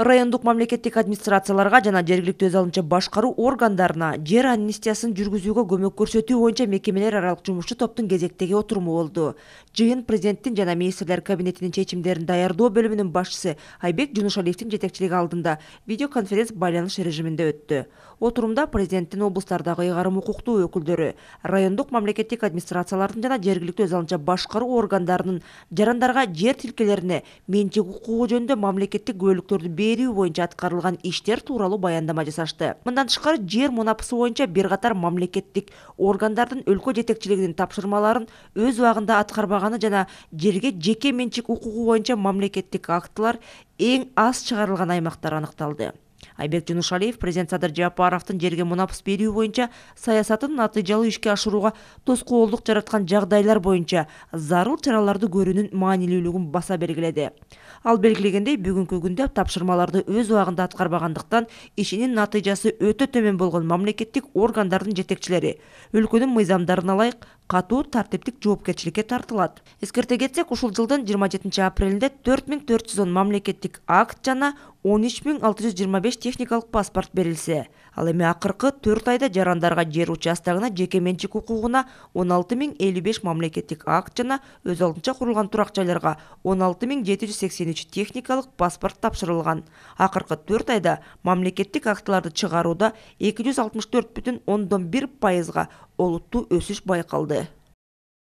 Райондук мамлекеттик администрацияларга жана жергиликтүү өз алынча башкаруу органдарына жер амнистиясын жүргүзүүгө көмөк көрсөтүү боюнча мекемелер аралык жумушчу топтун кезектеги отуруму болду. Жыйын президенттин жана министрлер кабинетинин чечимдерин даярдоо бөлүмүнүн башчысы Айбек Жунушалиевдин жетекчилиги алдында видеоконференц байланыш режиминде өттү. Отурумда президенттин облустардагы ыйгарым укуктуу өкүлдөрү, райондук мамлекеттик администрациялардын жана жергиликтүү өз алынча башкаруу органдарынын жарандарга жер тилкелерине менчик укугу жөнүндө мамлекеттик күбөлүктөрдү берүү боюнча аткарылган иштер тууралуу баяндама жасашты. Мындан тышкары жер мунапысы боюнча бир катар мамлекеттик органдардын өлкө жетекчилигинин тапшырмаларын өз убагында аткарбаганы жана жерге жеке менчик укугу боюнча мамлекеттик актылар эң аз чыгарылган аймактар аныкталды. Айбек Жунушалиев президент Садыр Жапаровдун жерге мунапыс берүү боюнча саясатын натыйжалуу ишке ашырууга тоскоолдук жараткан жагдайлар боюнча зарыл чараларды көрүүнүн маанилүүлүгүн баса белгиледи. Ал белгилегендей, бүгүнкү күндө тапшырмаларды өз убагында аткарбагандыктан ишинин натыйжасы өтө төмөн болгон мамлекеттик органдардын жетекчилери өлкөнүн мыйзамдарына ылайык катуу тартиптик жоопкерчиликке тартылат. Эскерте кетсек, ушул жылдын 27 апрелинде 4410 мамлекеттик акт жана 13625 техникалык паспорт берилсе, ал эми акыркы 4 айда жарандарга жер участогуна жеке менчик укугуна 16055 мамлекеттик акт жана өз алдынча курулган турак жайларга 16783 техникалык паспорт тапшырылган. Акыркы 4 айда мамлекеттик актыларды чыгарууда 264,1% олуттуу өсүш байкалды.